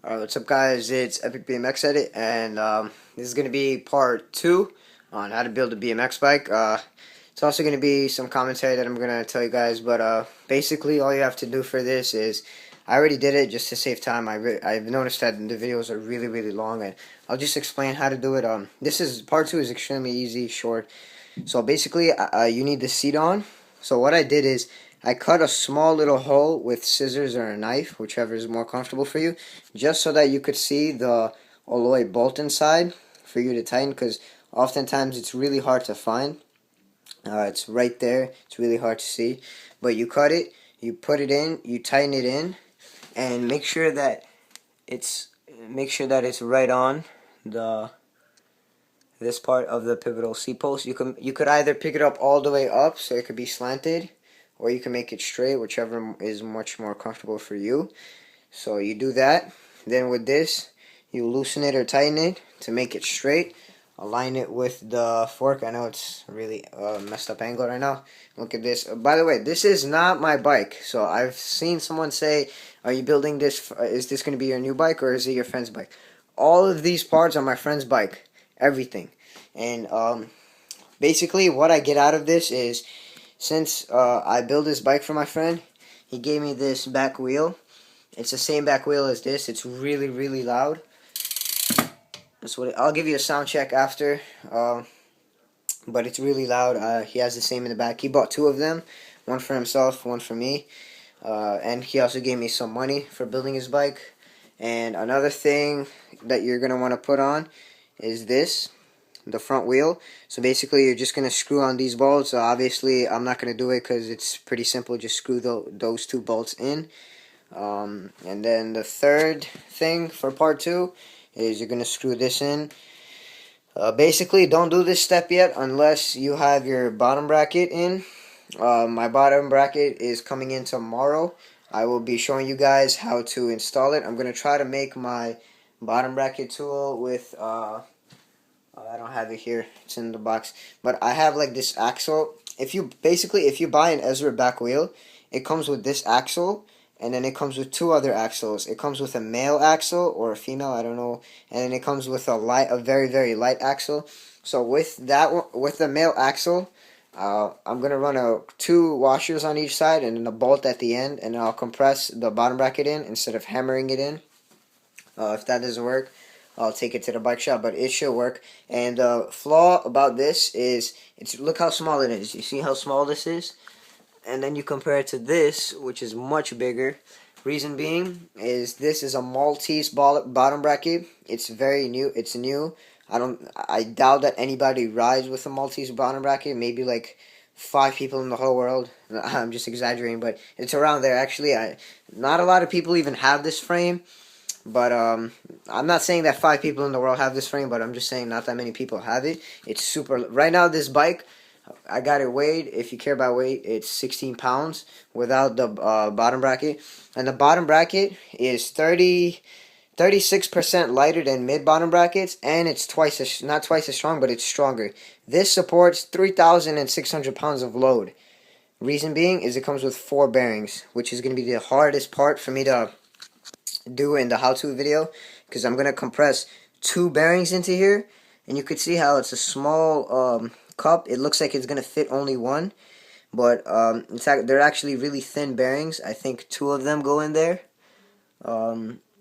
Alright, what's up guys, it's Epic BMX Edit, and this is going to be part 2 on how to build a BMX bike. It's also going to be some commentary that I'm going to tell you guys, but basically all you have to do for this is, I already did it just to save time. I've noticed that the videos are really long, and I'll just explain how to do it. Part 2 is extremely easy, short. So basically, you need the seat on. So what I did is, I cut a small little hole with scissors or a knife, whichever is more comfortable for you, just so that you could see the alloy bolt inside for you to tighten, because oftentimes it's really hard to find. It's right there. It's really hard to see. But you cut it, you put it in, you tighten it in, and make sure that it's right on the this part of the pivotal seat post. You could either pick it up all the way up so it could be slanted, or you can make it straight, whichever is much more comfortable for you. So you do that. Then with this, you loosen it or tighten it to make it straight. Align it with the fork. I know it's really messed up angle right now. Look at this. By the way, this is not my bike. So I've seen someone say, are you building this? Is this going to be your new bike, or is it your friend's bike? All of these parts are my friend's bike. Everything. And basically what I get out of this is, since I built this bike for my friend, he gave me this back wheel. It's the same back wheel as this. It's really loud. I'll give you a sound check after, but it's really loud. He has the same in the back. He bought 2 of them, one for himself, one for me, and he also gave me some money for building his bike. And another thing that you're going to want to put on is this, the front wheel. So basically you're just going to screw on these bolts. Obviously I'm not going to do it because it's pretty simple. Just screw those 2 bolts in. And then the third thing for part 2 is you're going to screw this in. Basically don't do this step yet unless you have your bottom bracket in. My bottom bracket is coming in tomorrow. I will be showing you guys how to install it. I'm going to try to make my bottom bracket tool with I don't have it here, it's in the box, but I have like this axle. If you buy an Ezra back wheel, it comes with this axle, and then it comes with 2 other axles. It comes with a male axle or a female, I don't know, and then it comes with a very light axle. So with the male axle, I'm gonna run 2 washers on each side and then a bolt at the end, and I'll compress the bottom bracket in instead of hammering it in. If that doesn't work, I'll take it to the bike shop, but it should work. And the flaw about this is, look how small it is. You see how small this is? And then you compare it to this, which is much bigger. Reason being is, this is a Maltese bottom bracket. It's very new. It's new. I doubt that anybody rides with a Maltese bottom bracket. Maybe like 5 people in the whole world. I'm just exaggerating, but it's around there. Actually, not a lot of people even have this frame. But I'm not saying that 5 people in the world have this frame, but I'm just saying not that many people have it. It's super. Right now, this bike, I got it weighed. If you care about weight, it's 16 pounds without the bottom bracket. And the bottom bracket is 36% lighter than mid-bottom brackets, and it's not twice as strong, but it's stronger. This supports 3,600 pounds of load. Reason being is it comes with 4 bearings, which is going to be the hardest part for me to do in the how-to video, because I'm going to compress 2 bearings into here, and you could see how it's a small cup. It looks like it's going to fit only 1, but they're actually really thin bearings. I think 2 of them go in there.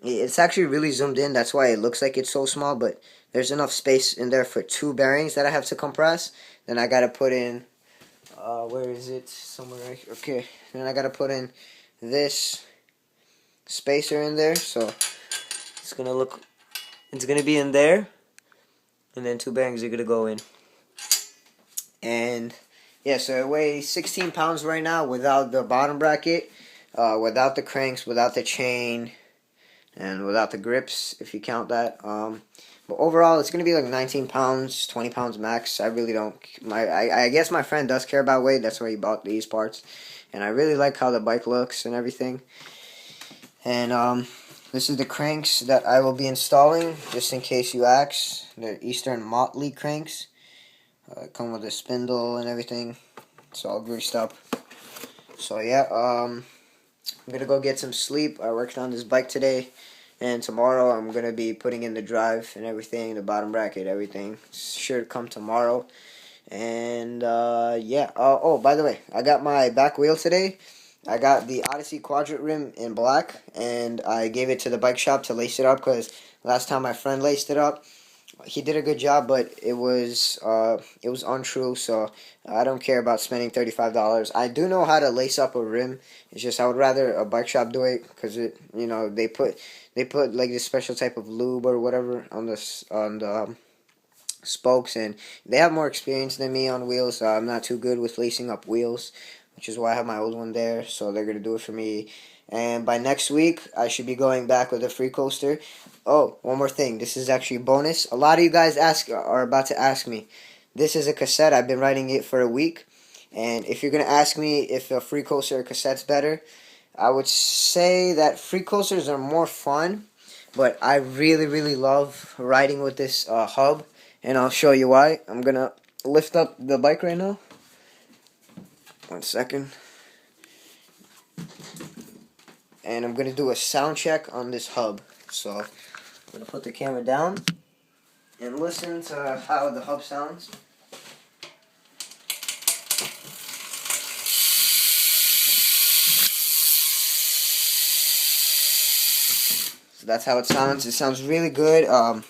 It's actually really zoomed in, that's why it looks like it's so small, but there's enough space in there for 2 bearings that I have to compress. Then I got to put in, where is it? Somewhere right here. Okay, then I got to put in this spacer in there, so it's gonna be in there, and then 2 bearings are gonna go in. And yeah, so it weighs 16 pounds right now without the bottom bracket, without the cranks, without the chain, and without the grips, if you count that. But overall, it's gonna be like 19 pounds, 20 pounds max. I really don't. I guess my friend does care about weight. That's why he bought these parts, and I really like how the bike looks and everything. And this is the cranks that I will be installing, just in case you ask. They're Eastern Motley cranks. Come with a spindle and everything. It's all greased up. So yeah, I'm gonna go get some sleep. I worked on this bike today. And tomorrow I'm going to be putting in the drive and everything, the bottom bracket, everything. Should come tomorrow. And yeah. Oh, by the way, I got my back wheel today. I got the Odyssey Quadrant rim in black, and I gave it to the bike shop to lace it up because last time my friend laced it up, he did a good job, but it was untrue. So I don't care about spending $35. I do know how to lace up a rim. It's just I would rather a bike shop do it because they put like this special type of lube or whatever on the spokes, and they have more experience than me on wheels. So I'm not too good with lacing up wheels, which is why I have my old one there. So they're gonna do it for me. And by next week, I should be going back with a free coaster. Oh, one more thing. This is actually a bonus. A lot of you guys are about to ask me. This is a cassette. I've been writing it for a week. And if you're going to ask me if a free coaster or cassette's better, I would say that free coasters are more fun. But I really, really love riding with this hub. And I'll show you why. I'm going to lift up the bike right now. 1 second. And I'm going to do a sound check on this hub. So I'm going to put the camera down and listen to how the hub sounds. So that's how it sounds. It sounds really good. I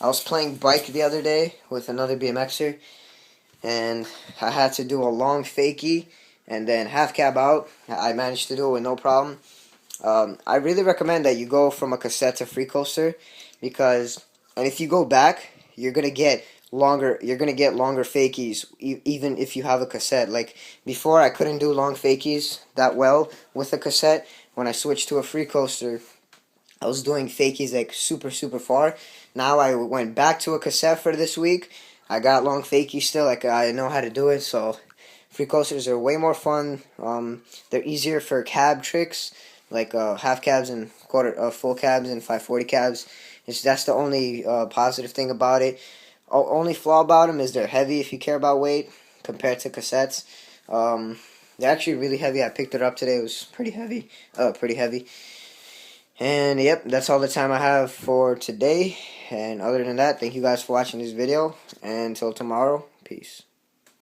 was playing bike the other day with another BMXer, and I had to do a long fakie and then half cab out. I managed to do it with no problem. I really recommend that you go from a cassette to free coaster because, and if you go back, you're gonna get longer. You're gonna get longer fakies even if you have a cassette. Like before, I couldn't do long fakies that well with a cassette. When I switched to a free coaster, I was doing fakies like super far. Now I went back to a cassette for this week. I got long fakies still. Like I know how to do it. So free coasters are way more fun. They're easier for cab tricks, like half cabs and full cabs and 540 cabs. That's the only positive thing about it. Only flaw about them is they're heavy if you care about weight compared to cassettes. They're actually really heavy. I picked it up today. It was pretty heavy. Pretty heavy. And yep, that's all the time I have for today. And other than that, thank you guys for watching this video. And until tomorrow, peace.